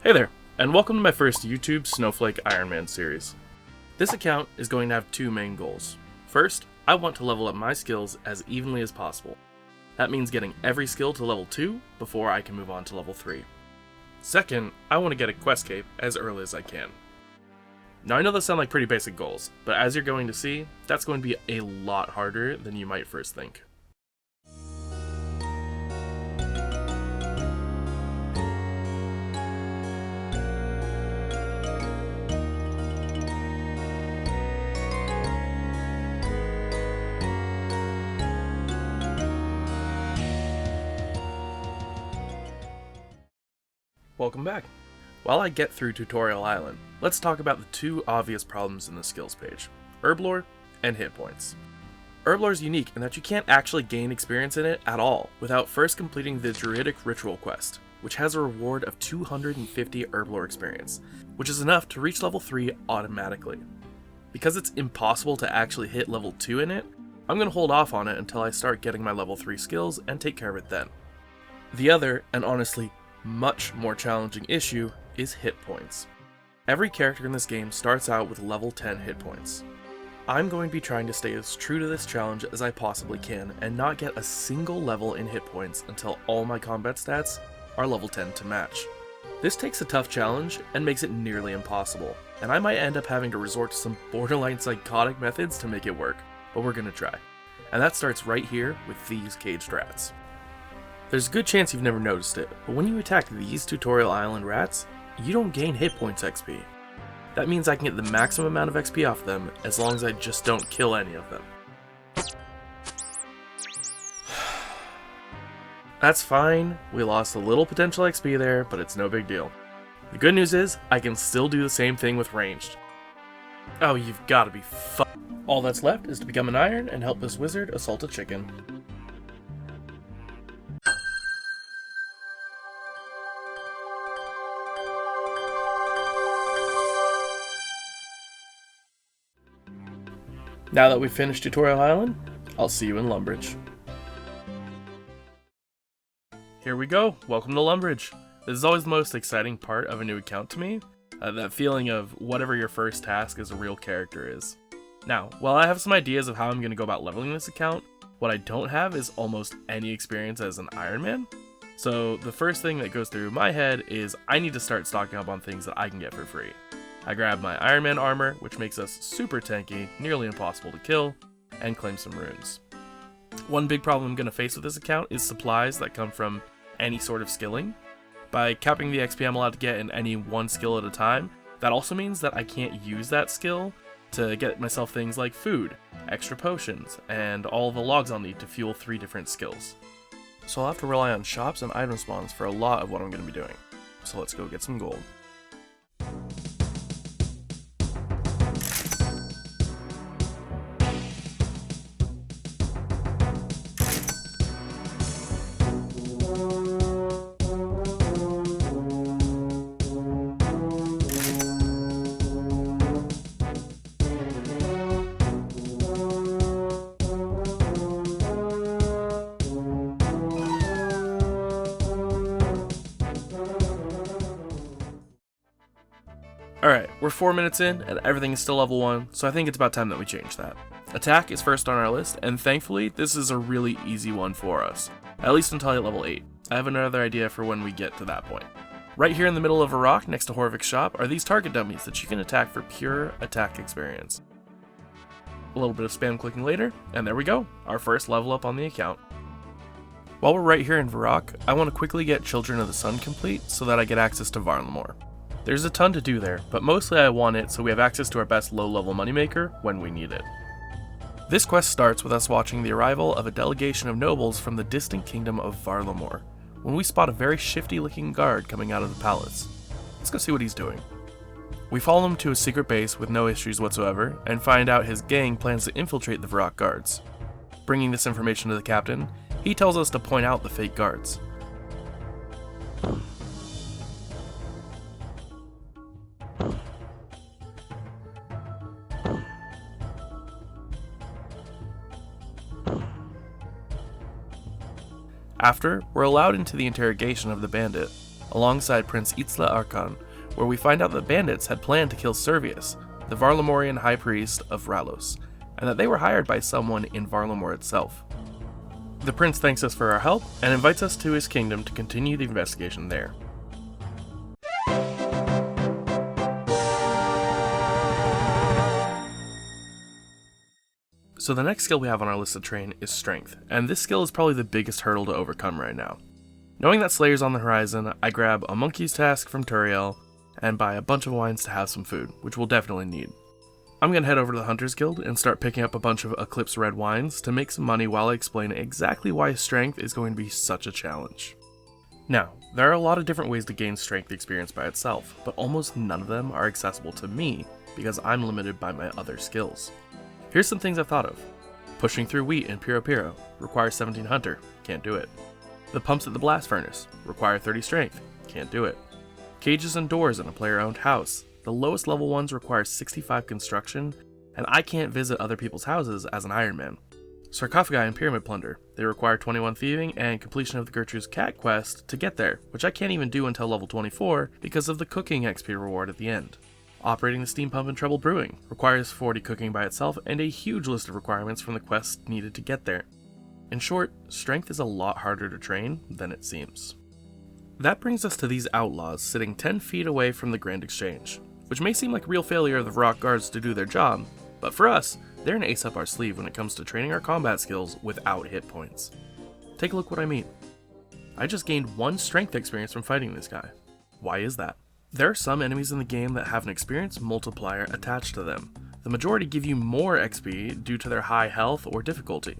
Hey there, and welcome to my first YouTube Snowflake Iron Man series. This account is going to have two main goals. First, I want to level up my skills as evenly as possible. That means getting every skill to level 2 before I can move on to level 3. Second, I want to get a quest cape as early as I can. Now I know those sound like pretty basic goals, but as you're going to see, that's going to be a lot harder than you might first think. Welcome back. While I get through Tutorial Island, let's talk about the two obvious problems in the skills page, Herblore and hit points. Herblore is unique in that you can't actually gain experience in it at all without first completing the Druidic Ritual quest, which has a reward of 250 Herblore experience, which is enough to reach level 3 automatically. Because it's impossible to actually hit level 2 in it, I'm going to hold off on it until I start getting my level 3 skills and take care of it then. The other, and honestly much more challenging issue, is hit points. Every character in this game starts out with level 10 hit points. I'm going to be trying to stay as true to this challenge as I possibly can and not get a single level in hit points until all my combat stats are level 10 to match. This takes a tough challenge and makes it nearly impossible, and I might end up having to resort to some borderline psychotic methods to make it work, but we're gonna try. And that starts right here with these caged rats. There's a good chance you've never noticed it, but when you attack these Tutorial Island rats, you don't gain hit points XP. That means I can get the maximum amount of XP off them as long as I just don't kill any of them. That's fine, we lost a little potential XP there, but it's no big deal. The good news is, I can still do the same thing with ranged. Oh, you've gotta be All that's left is to become an iron and help this wizard assault a chicken. Now that we've finished Tutorial Island, I'll see you in Lumbridge. Here we go, welcome to Lumbridge. This is always the most exciting part of a new account to me, that feeling of whatever your first task as a real character is. Now, while I have some ideas of how I'm going to go about leveling this account, what I don't have is almost any experience as an Iron Man. So the first thing that goes through my head is I need to start stocking up on things that I can get for free. I grab my Iron Man armor, which makes us super tanky, nearly impossible to kill, and claim some runes. One big problem I'm going to face with this account is supplies that come from any sort of skilling. By capping the XP I'm allowed to get in any one skill at a time, that also means that I can't use that skill to get myself things like food, extra potions, and all the logs I'll need to fuel 3 different skills. So I'll have to rely on shops and item spawns for a lot of what I'm going to be doing. So let's go get some gold. Alright, we're 4 minutes in, and everything is still level 1, so I think it's about time that we change that. Attack is first on our list, and thankfully, this is a really easy one for us. At least until I hit level 8. I have another idea for when we get to that point. Right here in the middle of a rock, next to Horvik's shop, are these target dummies that you can attack for pure attack experience. A little bit of spam clicking later, and there we go, our first level up on the account. While we're right here in Varrock, I want to quickly get Children of the Sun complete, so that I get access to Varlamore. There's a ton to do there, but mostly I want it so we have access to our best low-level moneymaker when we need it. This quest starts with us watching the arrival of a delegation of nobles from the distant kingdom of Varlamore, when we spot a very shifty-looking guard coming out of the palace. Let's go see what he's doing. We follow him to a secret base with no issues whatsoever, and find out his gang plans to infiltrate the Varrock guards. Bringing this information to the captain, he tells us to point out the fake guards. After, we're allowed into the interrogation of the bandit. alongside Prince Itzla Arkan, where we find out that bandits had planned to kill Servius, the Varlamorian High Priest of Ralos, and that they were hired by someone in Varlamor itself. The prince thanks us for our help and invites us to his kingdom to continue the investigation there. So the next skill we have on our list to train is Strength, and this skill is probably the biggest hurdle to overcome right now. Knowing that Slayer's on the horizon, I grab a Monkey's Task from Turiel and buy a bunch of wines to have some food, which we'll definitely need. I'm going to head over to the Hunter's Guild and start picking up a bunch of Eclipse Red wines to make some money while I explain exactly why Strength is going to be such a challenge. Now, there are a lot of different ways to gain Strength experience by itself, but almost none of them are accessible to me because I'm limited by my other skills. Here's some things I've thought of. Pushing through wheat in Piro Piro requires 17 Hunter, can't do it. The pumps at the blast furnace require 30 Strength, can't do it. Cages and doors in a player-owned house, the lowest level ones require 65 construction, and I can't visit other people's houses as an Iron Man. Sarcophagi and Pyramid Plunder, they require 21 Thieving and completion of the Gertrude's Cat quest to get there, which I can't even do until level 24 because of the cooking XP reward at the end. Operating the steam pump in Treble Brewing requires 40 cooking by itself and a huge list of requirements from the quests needed to get there. In short, Strength is a lot harder to train than it seems. That brings us to these outlaws sitting 10 feet away from the Grand Exchange, which may seem like a real failure of the Rock Guards to do their job, but for us, they're an ace up our sleeve when it comes to training our combat skills without hit points. Take a look what I mean. I just gained 1 Strength experience from fighting this guy. Why is that? There are some enemies in the game that have an experience multiplier attached to them. The majority give you more XP due to their high health or difficulty.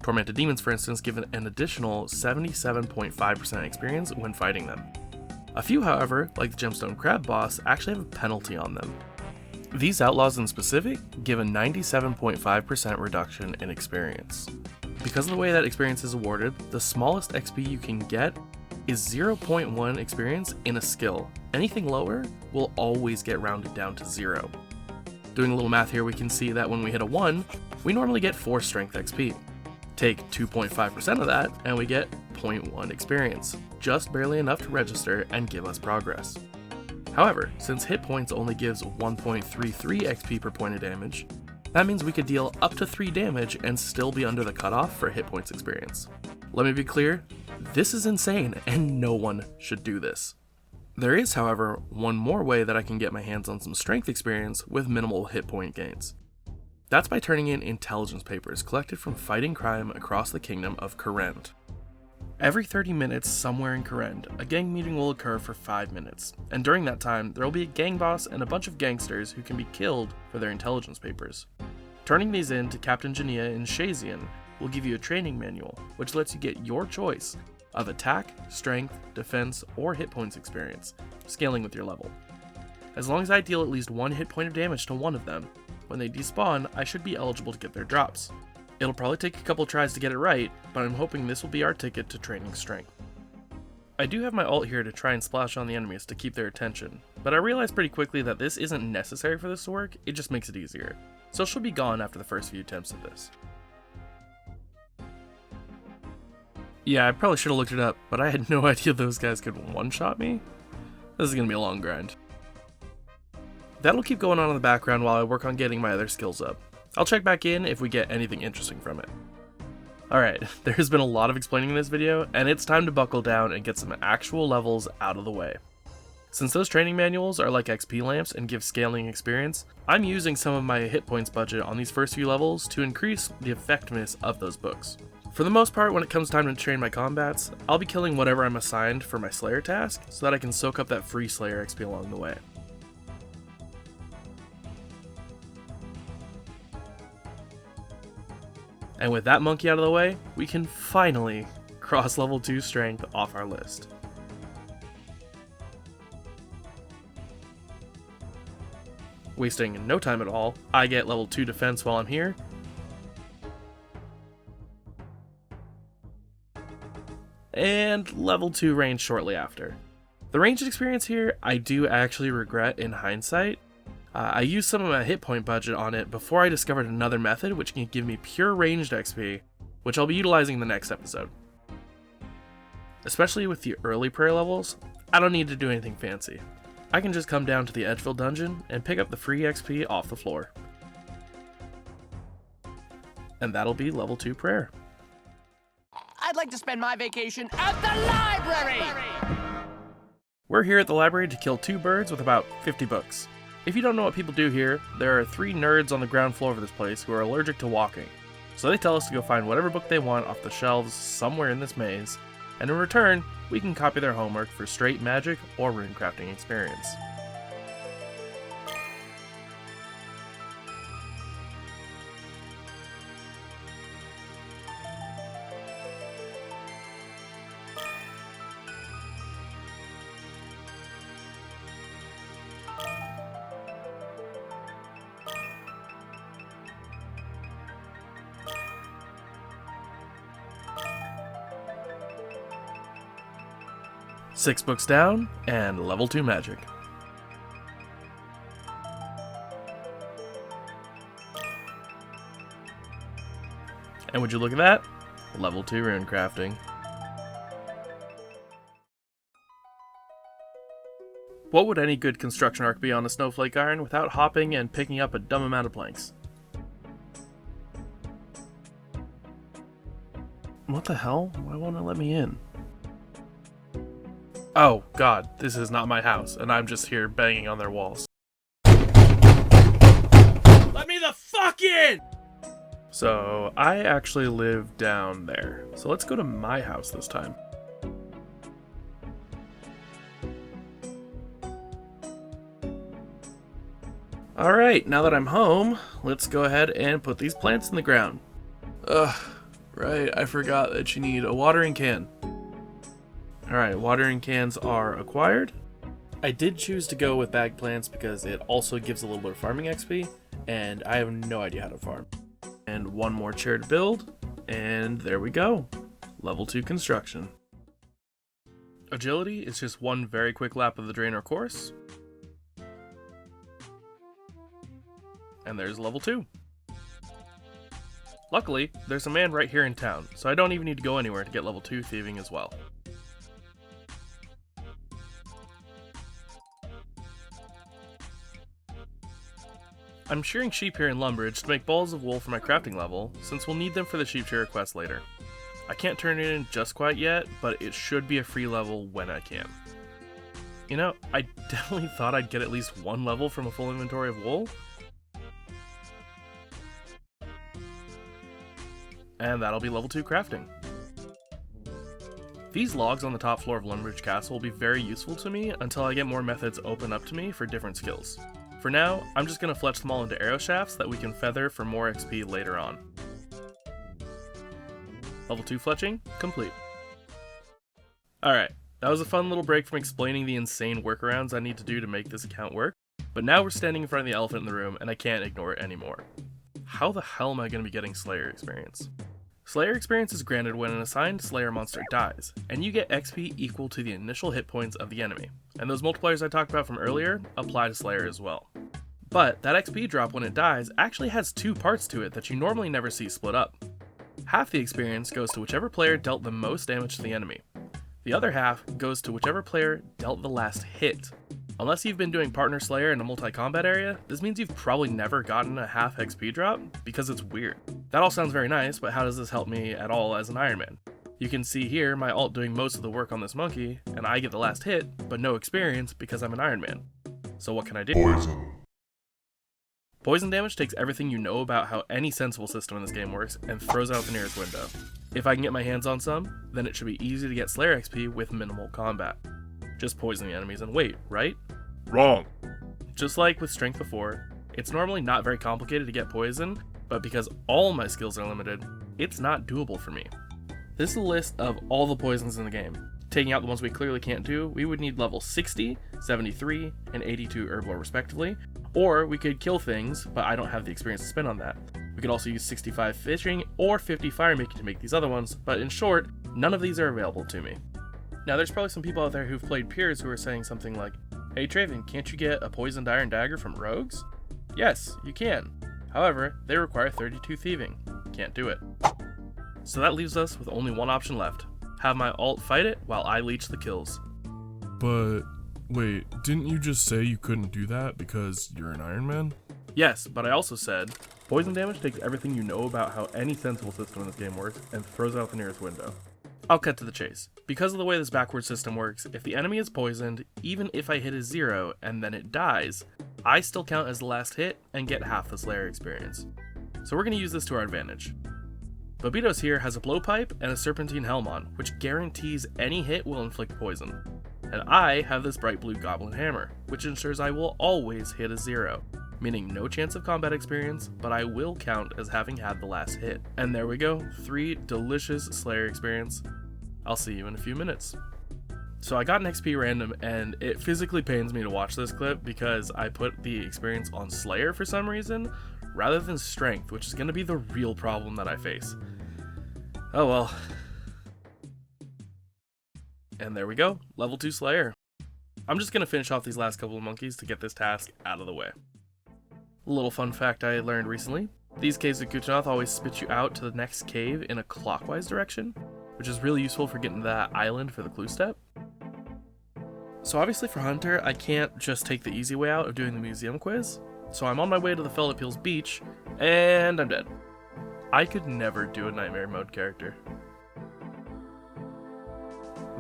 Tormented Demons, for instance, give an additional 77.5% experience when fighting them. A few, however, like the Gemstone Crab boss, actually have a penalty on them. These outlaws in specific give a 97.5% reduction in experience. Because of the way that experience is awarded, the smallest XP you can get is 0.1 experience in a skill. Anything lower will always get rounded down to 0. Doing a little math here, we can see that when we hit a 1, we normally get 4 Strength XP. Take 2.5% of that, and we get 0.1 experience, just barely enough to register and give us progress. However, since hit points only gives 1.33 XP per point of damage, that means we could deal up to 3 damage and still be under the cutoff for hit points experience. Let me be clear, this is insane and no one should do this. There is, however, one more way that I can get my hands on some Strength experience with minimal hit point gains. That's by turning in intelligence papers collected from fighting crime across the kingdom of Kourend. Every 30 minutes somewhere in Kourend, a gang meeting will occur for 5 minutes, and during that time, there will be a gang boss and a bunch of gangsters who can be killed for their intelligence papers. Turning these in to Captain Jania in Shazian will give you a training manual, which lets you get your choice of attack, strength, defense, or hit points experience, scaling with your level. As long as I deal at least 1 hit point of damage to one of them, when they despawn, I should be eligible to get their drops. It'll probably take a couple tries to get it right, but I'm hoping this will be our ticket to training Strength. I do have my ult here to try and splash on the enemies to keep their attention, but I realized pretty quickly that this isn't necessary for this to work, it just makes it easier. So she'll be gone after the first few attempts at this. Yeah, I probably should have looked it up, but I had no idea those guys could one-shot me. This is gonna be a long grind. That'll keep going on in the background while I work on getting my other skills up. I'll check back in if we get anything interesting from it. Alright, there's been a lot of explaining in this video, and it's time to buckle down and get some actual levels out of the way. Since those training manuals are like XP lamps and give scaling experience, I'm using some of my hit points budget on these first few levels to increase the effectiveness of those books. For the most part, when it comes time to train my combats, I'll be killing whatever I'm assigned for my Slayer task so that I can soak up that free Slayer XP along the way. And with that monkey out of the way, we can finally cross level 2 strength off our list. Wasting no time at all, I get level 2 defense while I'm here, and level 2 range shortly after. The ranged experience here, I do actually regret in hindsight. I used some of my hit point budget on it before I discovered another method which can give me pure ranged XP, which I'll be utilizing in the next episode. Especially with the early prayer levels, I don't need to do anything fancy. I can just come down to the Edgeville dungeon and pick up the free XP off the floor. And that'll be level 2 prayer. I'd like to spend my vacation at the library! We're here at the library to kill 2 birds with about 50 books. If you don't know what people do here, there are 3 nerds on the ground floor of this place who are allergic to walking. So they tell us to go find whatever book they want off the shelves somewhere in this maze, and in return, we can copy their homework for straight magic or runecrafting experience. Six books down, and level 2 magic. And would you look at that? Level 2 runecrafting. What would any good construction arc be on a snowflake iron without hopping and picking up a dumb amount of planks? What the hell? Why won't it let me in? Oh god, this is not my house, and I'm just here banging on their walls. Let me the fuck in! So, I actually live down there. So let's go to my house this time. Alright, now that I'm home, let's go ahead and put these plants in the ground. Right, I forgot that you need a watering can. Alright, watering cans are acquired. I did choose to go with bag plants because it also gives a little bit of farming XP, and I have no idea how to farm. And one more chair to build, and there we go. Level 2 construction. Agility is just one very quick lap of the Draenor course. And there's level 2. Luckily, there's a man right here in town, so I don't even need to go anywhere to get level 2 thieving as well. I'm shearing sheep here in Lumbridge to make balls of wool for my crafting level, since we'll need them for the sheep shearer quest later. I can't turn it in just quite yet, but it should be a free level when I can. You know, I definitely thought I'd get at least 1 level from a full inventory of wool. And that'll be level 2 crafting. These logs on the top floor of Lumbridge Castle will be very useful to me until I get more methods open up to me for different skills. For now, I'm just going to fletch them all into arrow shafts that we can feather for more XP later on. Level 2 fletching, complete. Alright, that was a fun little break from explaining the insane workarounds I need to do to make this account work, but now we're standing in front of the elephant in the room and I can't ignore it anymore. How the hell am I going to be getting Slayer experience? Slayer experience is granted when an assigned Slayer monster dies, and you get XP equal to the initial hit points of the enemy, and those multipliers I talked about from earlier apply to Slayer as well. But that XP drop when it dies actually has 2 parts to it that you normally never see split up. Half the experience goes to whichever player dealt the most damage to the enemy. The other half goes to whichever player dealt the last hit. Unless you've been doing partner Slayer in a multi-combat area, this means you've probably never gotten a half XP drop, because it's weird. That all sounds very nice, but how does this help me at all as an Iron Man? You can see here my ult doing most of the work on this monkey, and I get the last hit, but no experience because I'm an Iron Man. So what can I do? Poison. Poison damage takes everything you know about how any sensible system in this game works and throws out the nearest window. If I can get my hands on some, then it should be easy to get Slayer XP with minimal combat. Just poison the enemies and wait, right? Wrong. Just like with strength before, it's normally not very complicated to get poison, but because all my skills are limited, it's not doable for me. This is a list of all the poisons in the game. Taking out the ones we clearly can't do, we would need level 60, 73, and 82 Herblore respectively, or we could kill things, but I don't have the experience to spend on that. We could also use 65 fishing or 50 fire making to make these other ones, but in short, none of these are available to me. Now there's probably some people out there who've played Peers who are saying something like, "Hey Traevyn, can't you get a poisoned iron dagger from rogues?" Yes, you can. However, they require 32 thieving. Can't do it. So that leaves us with only one option left. Have my ult fight it while I leech the kills. But wait, didn't you just say you couldn't do that because you're an Iron Man? Yes, but I also said, poison damage takes everything you know about how any sensible system in this game works and throws it out the nearest window. I'll cut to the chase. Because of the way this backward system works, if the enemy is poisoned, even if I hit a 0 and then it dies, I still count as the last hit and get half the Slayer experience. So we're going to use this to our advantage. Bobitos here has a blowpipe and a serpentine helm on, which guarantees any hit will inflict poison. And I have this bright blue goblin hammer, which ensures I will always hit a 0. Meaning no chance of combat experience, but I will count as having had the last hit. And there we go, 3 delicious Slayer experience. I'll see you in a few minutes. So I got an XP random, and it physically pains me to watch this clip because I put the experience on Slayer for some reason, rather than Strength, which is going to be the real problem that I face. Oh well. And there we go, level 2 Slayer. I'm just going to finish off these last couple of monkeys to get this task out of the way. A little fun fact I learned recently, these caves of Kuchanath always spit you out to the next cave in a clockwise direction, which is really useful for getting to that island for the clue step. So obviously for Hunter, I can't just take the easy way out of doing the museum quiz, so I'm on my way to the Felipils beach, and I'm dead. I could never do a Nightmare mode character.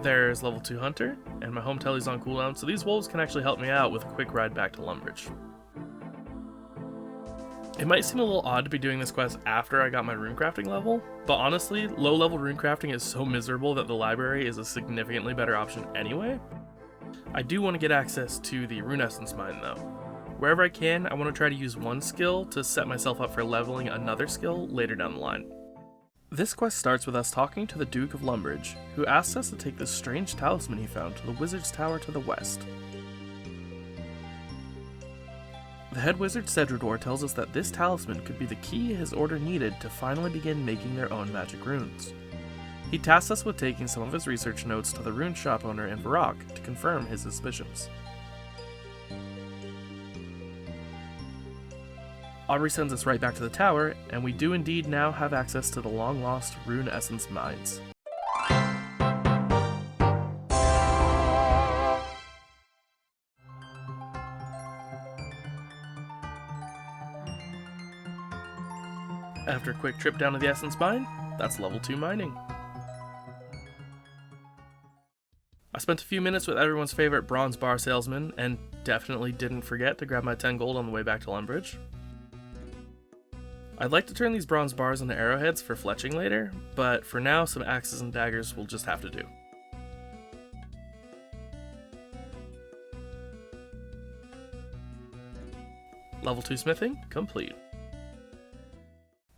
There's level 2 Hunter, and my home telly's on cooldown, so these wolves can actually help me out with a quick ride back to Lumbridge. It might seem a little odd to be doing this quest after I got my runecrafting level, but honestly, low-level runecrafting is so miserable that the library is a significantly better option anyway. I do want to get access to the rune essence mine though. Wherever I can, I want to try to use one skill to set myself up for leveling another skill later down the line. This quest starts with us talking to the Duke of Lumbridge, who asks us to take this strange talisman he found to the Wizard's Tower to the west. The head wizard Cedrador tells us that this talisman could be the key his order needed to finally begin making their own magic runes. He tasks us with taking some of his research notes to the rune shop owner in Varrock to confirm his suspicions. Aubrey sends us right back to the tower, and we do indeed now have access to the long-lost rune essence mines. After a quick trip down to the essence mine, that's level 2 mining. I spent a few minutes with everyone's favorite bronze bar salesman, and definitely didn't forget to grab my 10 gold on the way back to Lumbridge. I'd like to turn these bronze bars into arrowheads for fletching later, but for now some axes and daggers will just have to do. Level 2 smithing complete.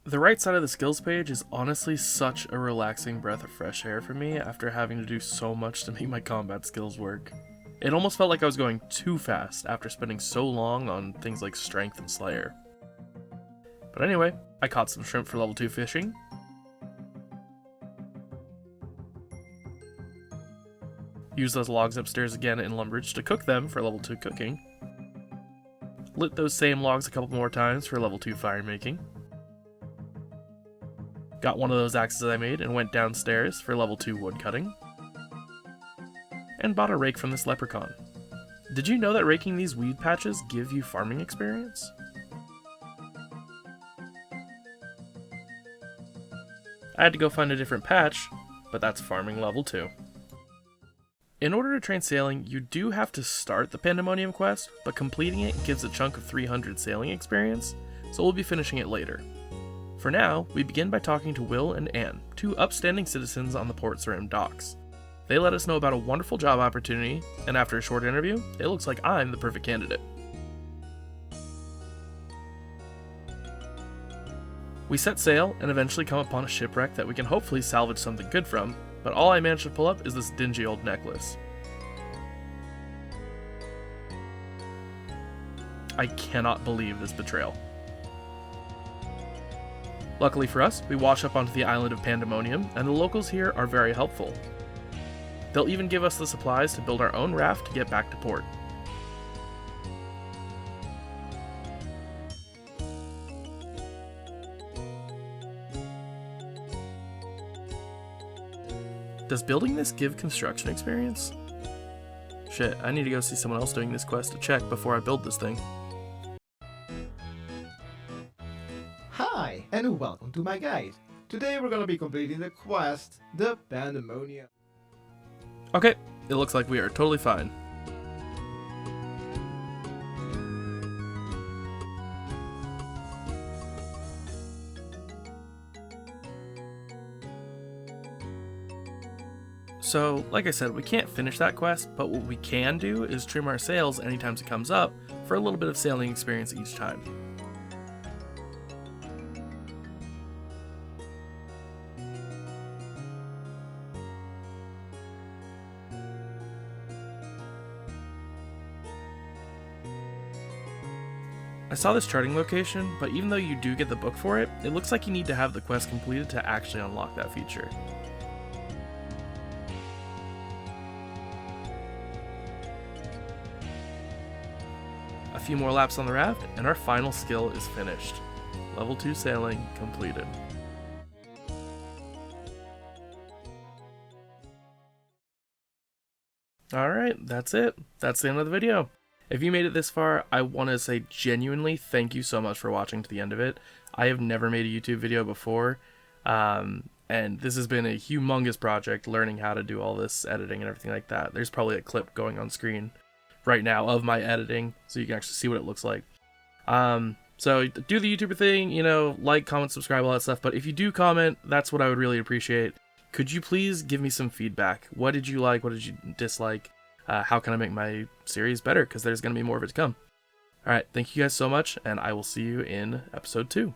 The right side of the skills page is honestly such a relaxing breath of fresh air for me after having to do so much to make my combat skills work. It almost felt like I was going too fast after spending so long on things like Strength and Slayer. But anyway, I caught some shrimp for level 2 fishing. Used those logs upstairs again in Lumbridge to cook them for level 2 cooking. Lit those same logs a couple more times for level 2 fire making. Got one of those axes I made and went downstairs for level 2 wood cutting. And bought a rake from this leprechaun. Did you know that raking these weed patches give you farming experience? I had to go find a different patch, but that's farming level 2. In order to train sailing, you do have to start the Pandemonium quest, but completing it gives a chunk of 300 sailing experience, so we'll be finishing it later. For now, we begin by talking to Will and Anne, 2 upstanding citizens on the Port Sarim docks. They let us know about a wonderful job opportunity, and after a short interview, it looks like I'm the perfect candidate. We set sail and eventually come upon a shipwreck that we can hopefully salvage something good from, but all I managed to pull up is this dingy old necklace. I cannot believe this betrayal. Luckily for us, we wash up onto the island of Pandemonium, and the locals here are very helpful. They'll even give us the supplies to build our own raft to get back to port. Does building this give construction experience? shit, I need to go see someone else doing this quest to check before I build this thing. Hi, and welcome to my guide. Today we're gonna be completing the quest, the Pandemonium. Okay, it looks like we are totally fine. So, like I said, we can't finish that quest, but what we can do is trim our sails anytime it comes up for a little bit of sailing experience each time. I saw this charting location, but even though you do get the book for it, it looks like you need to have the quest completed to actually unlock that feature. A few more laps on the raft, and our final skill is finished. Level 2 sailing completed. Alright, that's it. That's the end of the video. If you made it this far, I want to say genuinely thank you so much for watching to the end of it. I have never made a YouTube video before, and this has been a humongous project, learning how to do all this editing and everything like that. There's probably a clip going on screen right now of my editing, so you can actually see what it looks like. So do the YouTuber thing, you know, like, comment, subscribe, all that stuff, but if you do comment, that's what I would really appreciate. Could you please give me some feedback? What did you like? What did you dislike? How can I make my series better? Because there's going to be more of it to come. Alright, thank you guys so much, and I will see you in episode 2.